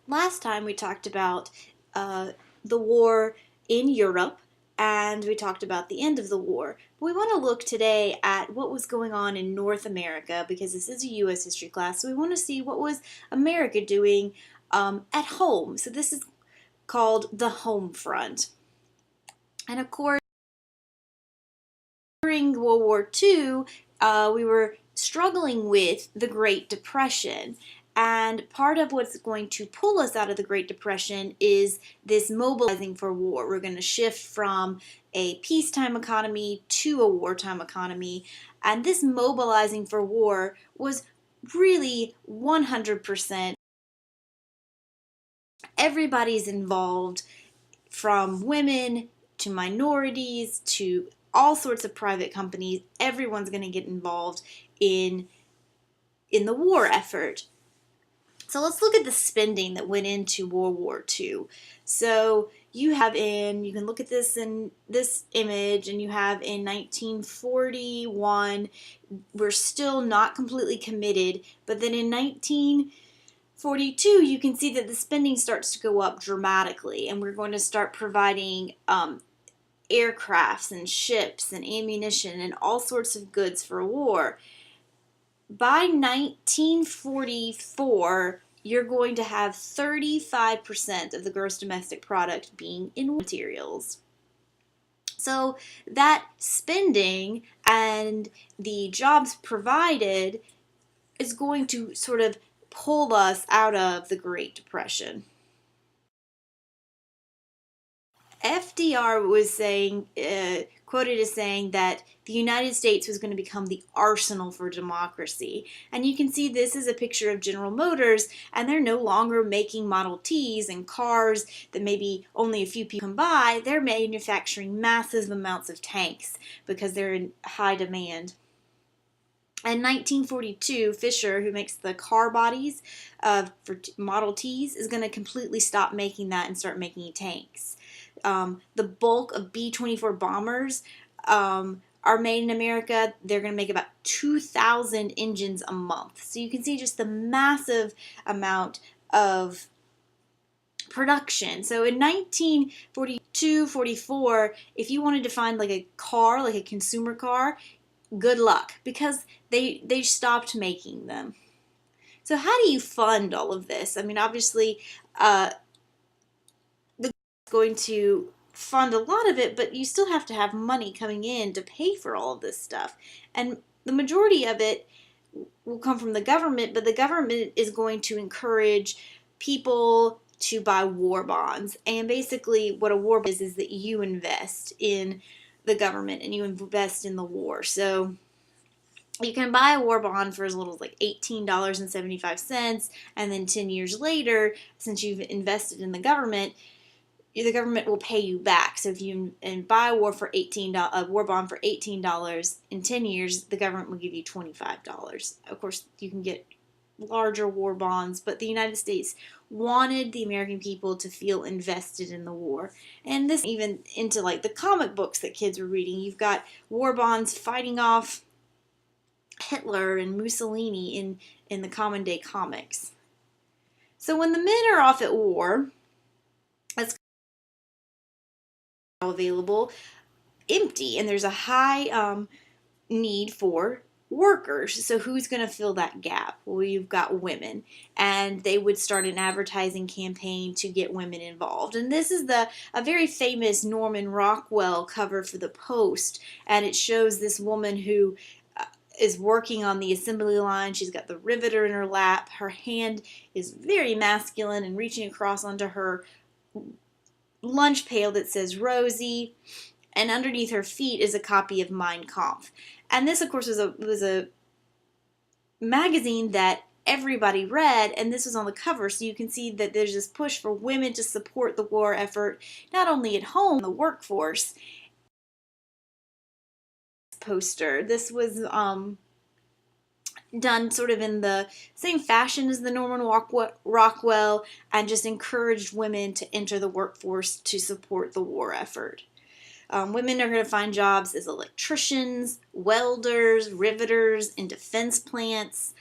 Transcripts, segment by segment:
Last time we talked about the war in Europe and we talked about the end of the war. But we want to look today at what was going on in North America because this is a U.S. history class. So we want to see what was America doing at home. So this is called the home front. And of course, during World War II, we were struggling with the Great Depression. And part of what's going to pull us out of the Great Depression is this mobilizing for war. We're going to shift from a peacetime economy to a wartime economy. And this mobilizing for war was really 100%. Everybody's involved, from women to minorities to all sorts of private companies. Everyone's going to get involved in the war effort. So let's look at the spending that went into World War II. So you can look at this in this image, and you have in 1941, we're still not completely committed, but then in 1942, you can see that the spending starts to go up dramatically, and we're going to start providing aircrafts and ships and ammunition and all sorts of goods for war. By 1944, you're going to have 35% of the gross domestic product being in materials. So that spending and the jobs provided is going to sort of pull us out of the Great Depression. FDR was saying, quoted as saying that the United States was going to become the arsenal for democracy. And you can see this is a picture of General Motors, and they're no longer making Model Ts and cars that maybe only a few people can buy. They're manufacturing massive amounts of tanks because they're in high demand. In 1942, Fisher, who makes the car bodies for Model Ts, is going to completely stop making that and start making tanks. The bulk of B-24 bombers are made in America. They're going to make about 2,000 engines a month. So you can see just the massive amount of production. So in 1942, 44, if you wanted to find like a car, like a consumer car, good luck, because they stopped making them. So how do you fund all of this? I mean, obviously, the going to fund a lot of it, but you still have to have money coming in to pay for all of this stuff. And the majority of it will come from the government, but the government is going to encourage people to buy war bonds. And basically what a war bond is that you invest in the government and you invest in the war. So you can buy a war bond for as little as like $18.75, and then 10 years later, since you've invested in the government will pay you back. So if you buy a war bond for $18, in 10 years, the government will give you $25. Of course, you can get larger war bonds, but the United States wanted the American people to feel invested in the war. And this even into like the comic books that kids were reading. You've got war bonds fighting off Hitler and Mussolini in the common day comics. So when the men are off at war, that's available empty, and there's a high need for workers. So who's going to fill that gap? Well, you've got women, and they would start an advertising campaign to get women involved. And this is a very famous Norman Rockwell cover for the Post, and it shows this woman who is working on the assembly line. She's got the riveter in her lap. Her hand is very masculine and reaching across onto her lunch pail that says Rosie, and underneath her feet is a copy of Mein Kampf. And this, of course, was a magazine that everybody read, and this was on the cover, so you can see that there's this push for women to support the war effort, not only at home, the workforce. Poster. This was done sort of in the same fashion as the Norman Rockwell, and just encouraged women to enter the workforce to support the war effort. Women are going to find jobs as electricians, welders, riveters, in defense plants.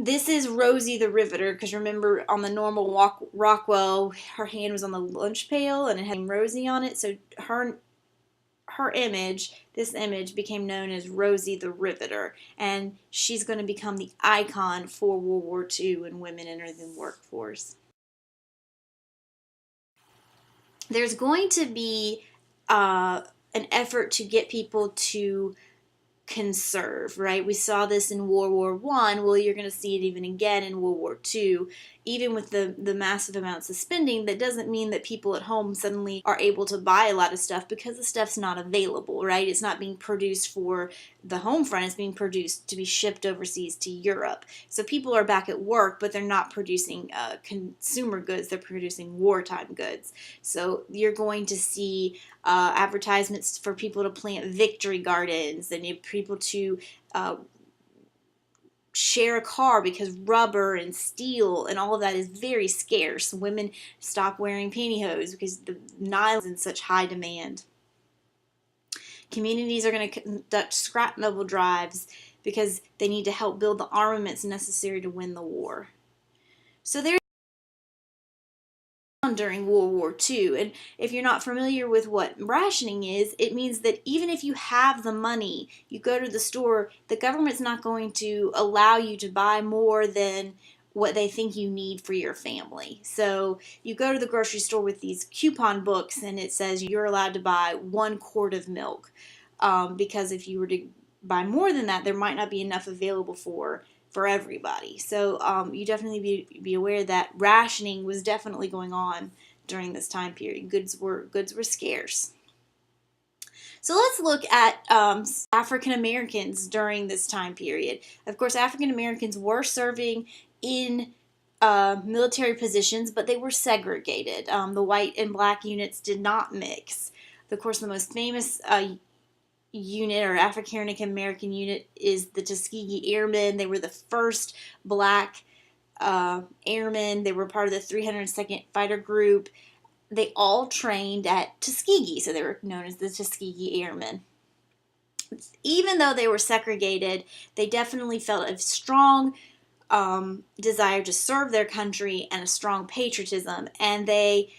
This is Rosie the Riveter, because remember on the normal Rockwell, her hand was on the lunch pail and it had Rosie on it. So her image, this image, became known as Rosie the Riveter, and she's going to become the icon for World War II and women entering the workforce. There's going to be an effort to get people to conserve, right? We saw this in World War One. Well, you're going to see it even again in World War Two. Even with the massive amounts of spending, that doesn't mean that people at home suddenly are able to buy a lot of stuff, because the stuff's not available, right? It's not being produced for the home front. It's being produced to be shipped overseas to Europe. So people are back at work, but they're not producing consumer goods. They're producing wartime goods. So you're going to see advertisements for people to plant victory gardens, and people to share a car, because rubber and steel and all of that is very scarce. Women stop wearing pantyhose because the nylon is in such high demand. Communities are going to conduct scrap metal drives because they need to help build the armaments necessary to win the war. So there's during World War II. And if you're not familiar with what rationing is, it means that even if you have the money, you go to the store, the government's not going to allow you to buy more than what they think you need for your family. So you go to the grocery store with these coupon books and it says you're allowed to buy 1 quart of milk, because if you were to buy more than that, there might not be enough available for everybody. So you definitely be aware that rationing was definitely going on during this time period. Goods were scarce. So let's look at African Americans during this time period. Of course, African Americans were serving in military positions, but they were segregated. The white and black units did not mix. Of course, the most famous unit, or African American unit, is the Tuskegee Airmen. They were the first black airmen. They were part of the 302nd Fighter Group. They all trained at Tuskegee, so they were known as the Tuskegee Airmen. Even though they were segregated, they definitely felt a strong desire to serve their country and a strong patriotism, and they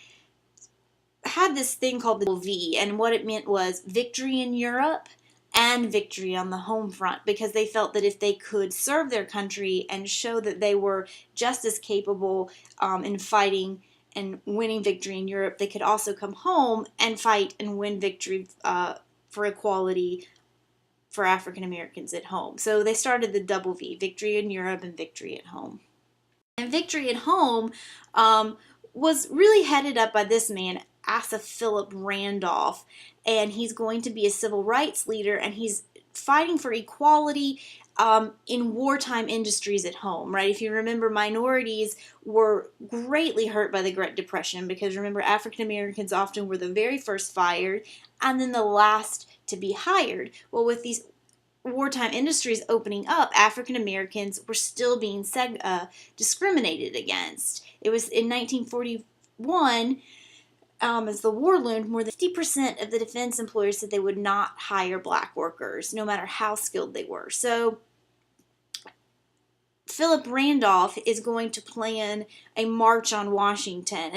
had this thing called the V, and what it meant was victory in Europe and victory on the home front, because they felt that if they could serve their country and show that they were just as capable in fighting and winning victory in Europe, they could also come home and fight and win victory for equality for African Americans at home. So they started the double V, victory in Europe and victory at home. And victory at home was really headed up by this man, Asa Philip Randolph, and he's going to be a civil rights leader, and he's fighting for equality in wartime industries at home, right? If you remember, minorities were greatly hurt by the Great Depression, because remember, African Americans often were the very first fired and then the last to be hired. Well, with these wartime industries opening up, African Americans were still being discriminated against. It was in 1941, as the war loomed, more than 50% of the defense employers said they would not hire black workers, no matter how skilled they were. So Philip Randolph is going to plan a march on Washington,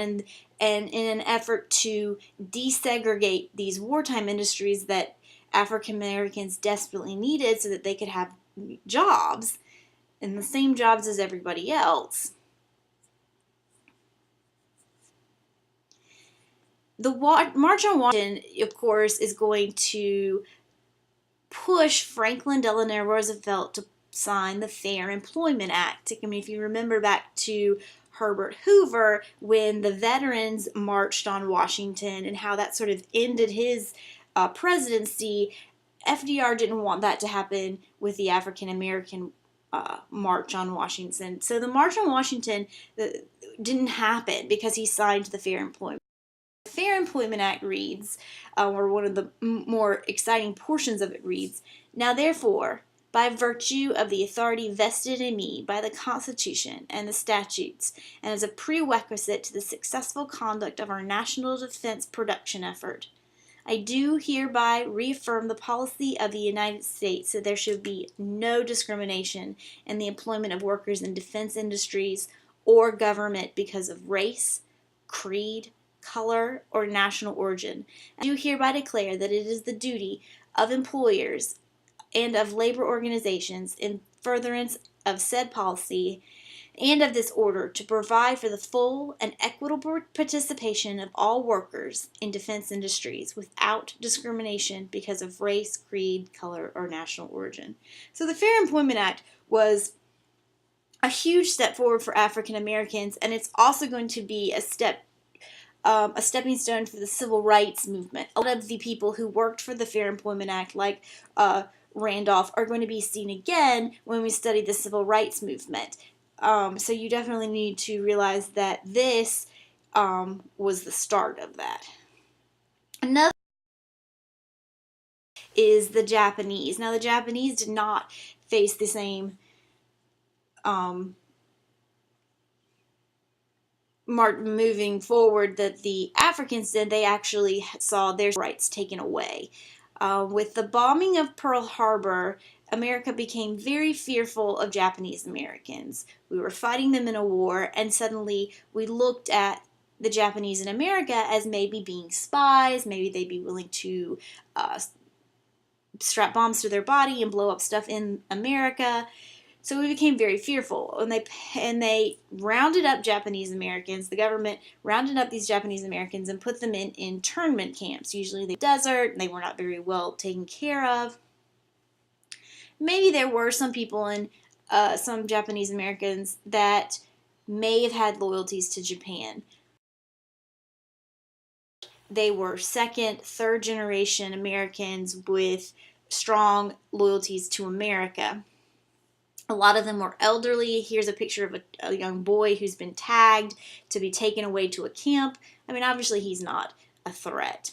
and in an effort to desegregate these wartime industries that African Americans desperately needed so that they could have jobs, and the same jobs as everybody else. The March on Washington, of course, is going to push Franklin Delano Roosevelt to sign the Fair Employment Act. I mean, if you remember back to Herbert Hoover, when the veterans marched on Washington and how that sort of ended his presidency, FDR didn't want that to happen with the African American March on Washington. So the March on Washington didn't happen because he signed the Fair Employment. The Fair Employment Act reads, or one of the more exciting portions of it reads, "Now therefore, by virtue of the authority vested in me by the Constitution and the statutes, and as a prerequisite to the successful conduct of our national defense production effort, I do hereby reaffirm the policy of the United States that there should be no discrimination in the employment of workers in defense industries or government because of race, creed, color, or national origin. I do hereby declare that it is the duty of employers and of labor organizations in furtherance of said policy and of this order to provide for the full and equitable participation of all workers in defense industries without discrimination because of race, creed, color, or national origin. So the Fair Employment Act was a huge step forward for African Americans, and it's also going to be a stepping stone for the civil rights movement. A lot of the people who worked for the Fair Employment Act, like Randolph, are going to be seen again when we study the civil rights movement. So you definitely need to realize that this was the start of that. Another is the Japanese. Now, the Japanese did not face the same moving forward that the Africans did. They actually saw their rights taken away. With the bombing of Pearl Harbor, America became very fearful of Japanese Americans. We were fighting them in a war, and suddenly we looked at the Japanese in America as maybe being spies. Maybe they'd be willing to strap bombs to their body and blow up stuff in America. So we became very fearful, and they rounded up Japanese Americans. The government rounded up these Japanese Americans and put them in internment camps. Usually in the desert, and they were not very well taken care of. Maybe there were some people in some Japanese Americans that may have had loyalties to Japan. They were second, third generation Americans with strong loyalties to America. A lot of them were elderly. Here's a picture of a young boy who's been tagged to be taken away to a camp. I mean, obviously he's not a threat.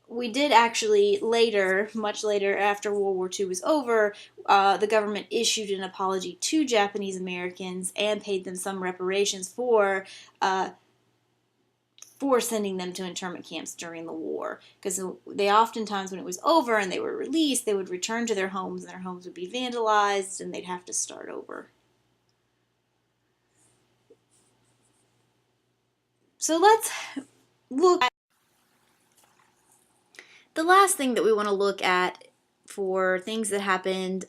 We did actually later, much later after World War II was over, the government issued an apology to Japanese Americans and paid them some reparations for sending them to internment camps during the war, because they oftentimes, when it was over and they were released, they would return to their homes and their homes would be vandalized and they'd have to start over. So let's look at the last thing that we want to look at for things that happened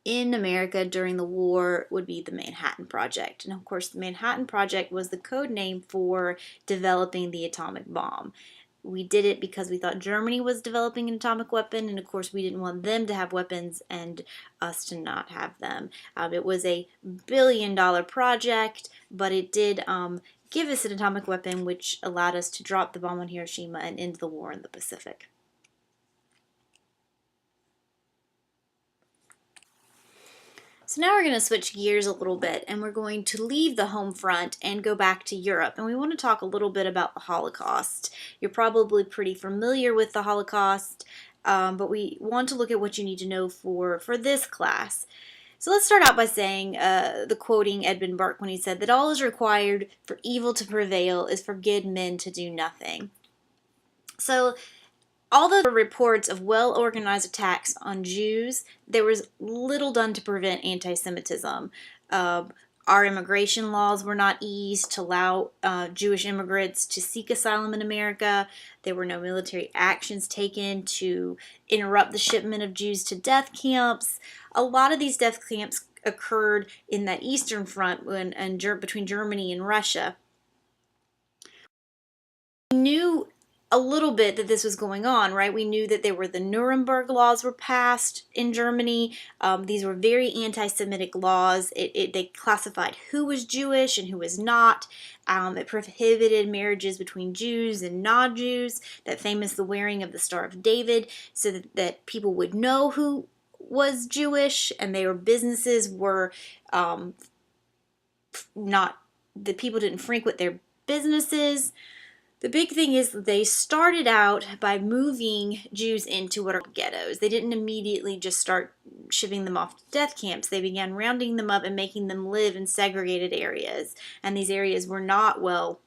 in America during the war would be the Manhattan Project. And of course, the Manhattan Project was the code name for developing the atomic bomb. We did it because we thought Germany was developing an atomic weapon, and of course we didn't want them to have weapons and us to not have them. It was a billion-dollar project, but it did give us an atomic weapon, which allowed us to drop the bomb on Hiroshima and end the war in the Pacific. So now we're going to switch gears a little bit, and we're going to leave the home front and go back to Europe. And we want to talk a little bit about the Holocaust. You're probably pretty familiar with the Holocaust, but we want to look at what you need to know for this class. So let's start out by saying, the quoting Edmund Burke when he said that all is required for evil to prevail is for good men to do nothing. So although there were reports of well-organized attacks on Jews, there was little done to prevent anti-Semitism. Our immigration laws were not eased to allow Jewish immigrants to seek asylum in America. There were no military actions taken to interrupt the shipment of Jews to death camps. A lot of these death camps occurred in that Eastern Front between Germany and Russia. We knew a little bit that this was going on, right? We knew that there were the Nuremberg laws were passed in Germany. These were very anti-Semitic laws. They classified who was Jewish and who was not. It prohibited marriages between Jews and non-Jews. That famous the wearing of the Star of David, so that people would know who was Jewish, and their businesses were not, the people didn't frequent their businesses. The big thing is they started out by moving Jews into what are ghettos. They didn't immediately just start shipping them off to death camps. They began rounding them up and making them live in segregated areas. And these areas were not well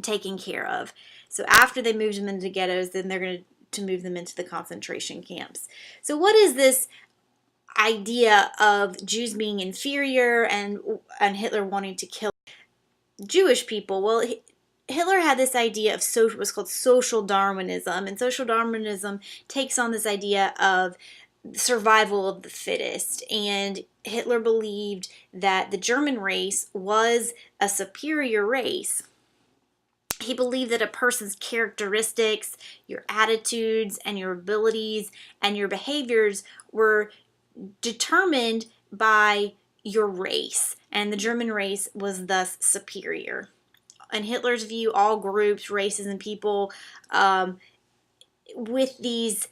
taken care of. So after they moved them into ghettos, then they're going to move them into the concentration camps. So what is this idea of Jews being inferior and Hitler wanting to kill Jewish people? Well, Hitler had this idea of what's called social Darwinism, and social Darwinism takes on this idea of survival of the fittest, and Hitler believed that the German race was a superior race. He believed that a person's characteristics, your attitudes, and your abilities and your behaviors were determined by your race, and the German race was thus superior. In Hitler's view, all groups, races, and people with these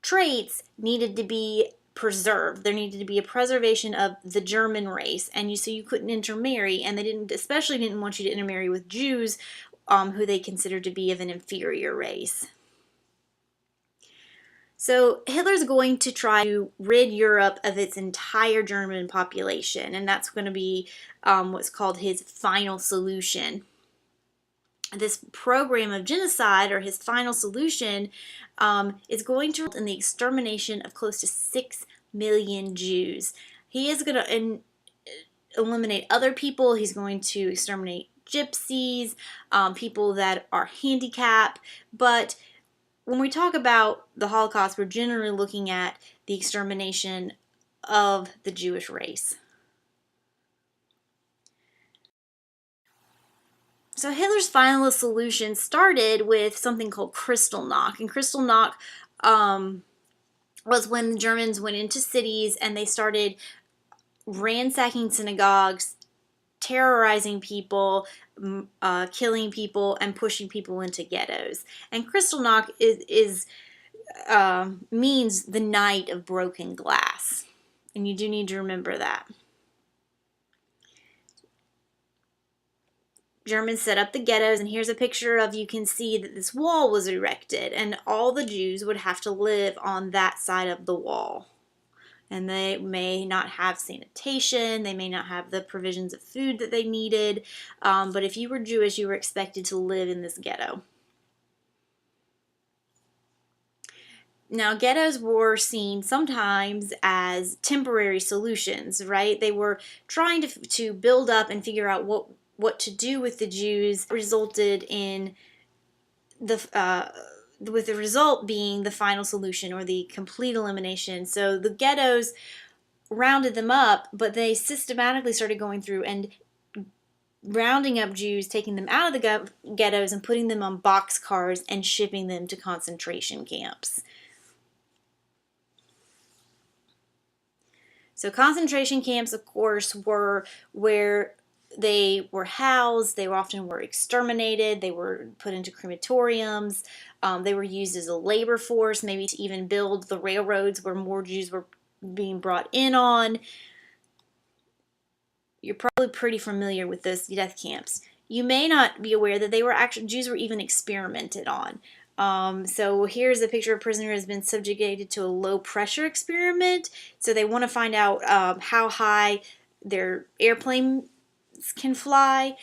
traits needed to be preserved. There needed to be a preservation of the German race, and so you couldn't intermarry, and they especially didn't want you to intermarry with Jews, who they considered to be of an inferior race. So Hitler's going to try to rid Europe of its entire German population, and that's going to be what's called his final solution. This program of genocide, or his final solution, is going to result in the extermination of close to 6 million Jews. He is going to eliminate other people. He's going to exterminate gypsies, people that are handicapped. But when we talk about the Holocaust, we're generally looking at the extermination of the Jewish race. So Hitler's final solution started with something called Kristallnacht. And Kristallnacht was when the Germans went into cities and they started ransacking synagogues, terrorizing people, killing people, and pushing people into ghettos. And Kristallnacht means the night of broken glass. And you do need to remember that. Germans set up the ghettos, and here's a picture of, you can see that this wall was erected, and all the Jews would have to live on that side of the wall. And they may not have sanitation, they may not have the provisions of food that they needed, but if you were Jewish, you were expected to live in this ghetto. Now, ghettos were seen sometimes as temporary solutions, right? They were trying to build up and figure out what to do with the Jews, resulted in with the result being the final solution, or the complete elimination. So the ghettos rounded them up, but they systematically started going through and rounding up Jews, taking them out of the ghettos and putting them on boxcars and shipping them to concentration camps. So concentration camps, of course, were where they were housed. They often were exterminated. They were put into crematoriums. They were used as a labor force, maybe to even build the railroads where more Jews were being brought in on. You're probably pretty familiar with those death camps. You may not be aware that Jews were even experimented on. So here's a picture of a prisoner who has been subjugated to a low pressure experiment. So they want to find out how high their airplanes can fly.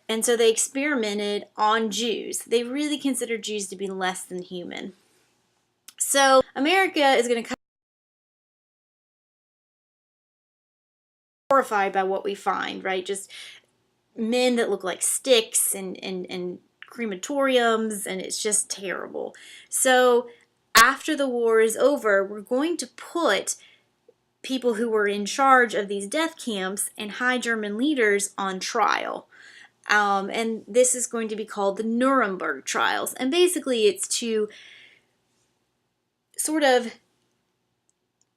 And so they experimented on Jews. They really considered Jews to be less than human. So America is going to come horrified by what we find, right? Just men that look like sticks and crematoriums, and it's just terrible. So after the war is over, we're going to put people who were in charge of these death camps and high German leaders on trial. And this is going to be called the Nuremberg trials. And basically it's to sort of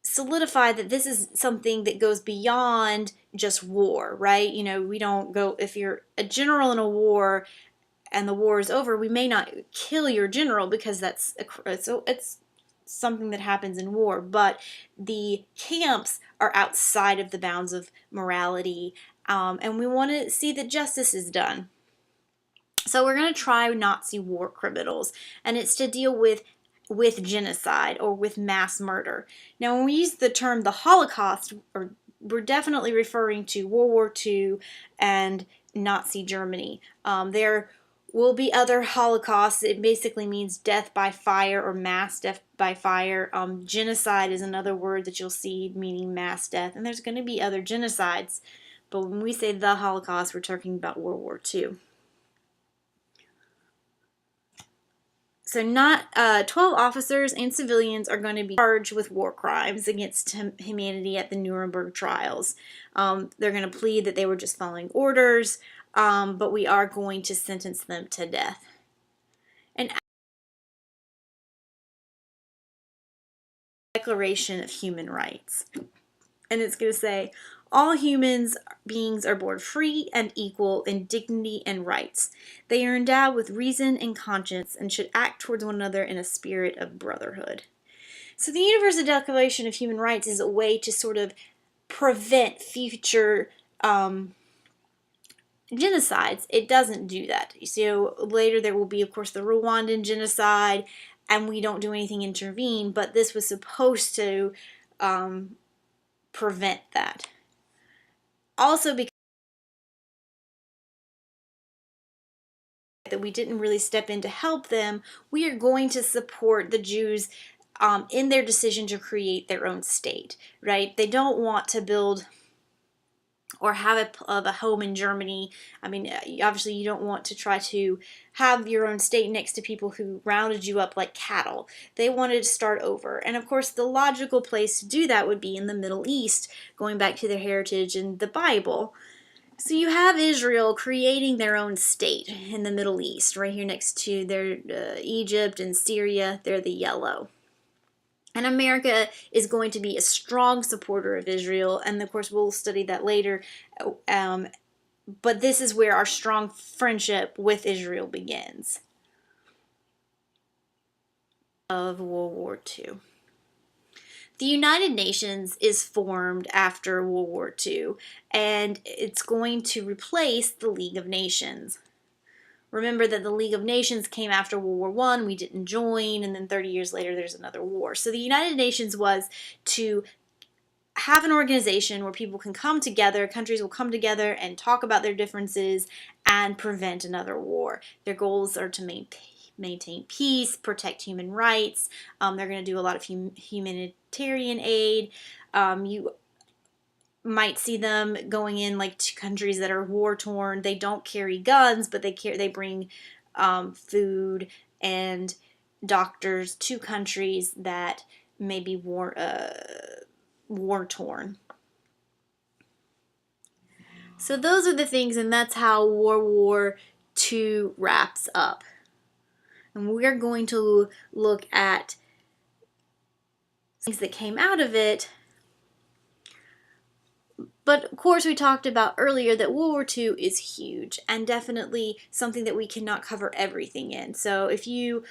solidify that this is something that goes beyond just war, right? You know, we don't go, if you're a general in a war and the war is over, we may not kill your general because it's something that happens in war, but the camps are outside of the bounds of morality, and we want to see that justice is done. So we're going to try Nazi war criminals, and it's to deal with genocide or with mass murder. Now, when we use the term the Holocaust, we're definitely referring to World War II and Nazi Germany. They're will be other holocausts. It basically means death by fire or mass death by fire. Genocide is another word that you'll see meaning mass death, and there's going to be other genocides. But when we say the Holocaust, we're talking about World War II. So 12 officers and civilians are going to be charged with war crimes against humanity at the Nuremberg trials. They're going to plead that they were just following orders, but we are going to sentence them to death. And Declaration of Human Rights. And it's going to say, all humans beings are born free and equal in dignity and rights. They are endowed with reason and conscience and should act towards one another in a spirit of brotherhood. So the Universal Declaration of Human Rights is a way to sort of prevent future genocides. It doesn't do that. So later there will be, of course, the Rwandan genocide, and we don't do anything to intervene, but this was supposed to prevent that. Also, because that we didn't really step in to help them, we are going to support the Jews in their decision to create their own state, right? They don't want to build or have a home in Germany. I mean, obviously you don't want to try to have your own state next to people who rounded you up like cattle. They wanted to start over. And of course, the logical place to do that would be in the Middle East, going back to their heritage in the Bible. So you have Israel creating their own state in the Middle East, right here next to their Egypt and Syria. They're the yellow. And America is going to be a strong supporter of Israel, and of course we'll study that later. But this is where our strong friendship with Israel begins. Of World War II. The United Nations is formed after World War II, and it's going to replace the League of Nations. Remember that the League of Nations came after World War I, we didn't join, and then 30 years later there's another war. So the United Nations was to have an organization where people can come together, countries will come together and talk about their differences and prevent another war. Their goals are to maintain peace, protect human rights. They're going to do a lot of humanitarian aid. You might see them going in like to countries that are war torn. They don't carry guns, but they bring food and doctors to countries that may be war torn. So those are the things, and that's how World War II wraps up. And we're going to look at things that came out of it. But of course, we talked about earlier that World War II is huge and definitely something that we cannot cover everything in. So if you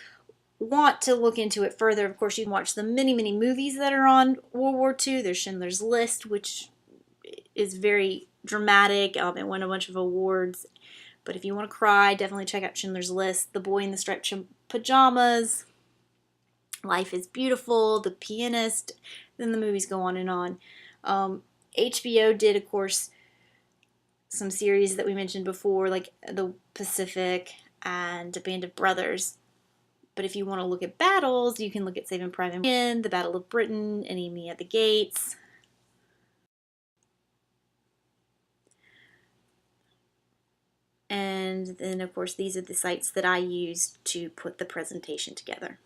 want to look into it further, of course, you can watch the many, many movies that are on World War II. There's Schindler's List, which is very dramatic and won a bunch of awards. But if you want to cry, definitely check out Schindler's List. The Boy in the Striped Pajamas, Life is Beautiful, The Pianist, then the movies go on and on. HBO did, of course, some series that we mentioned before, like The Pacific and A Band of Brothers. But if you want to look at battles, you can look at Saving Private Ryan, The Battle of Britain, Enemy at the Gates. And then, of course, these are the sites that I used to put the presentation together.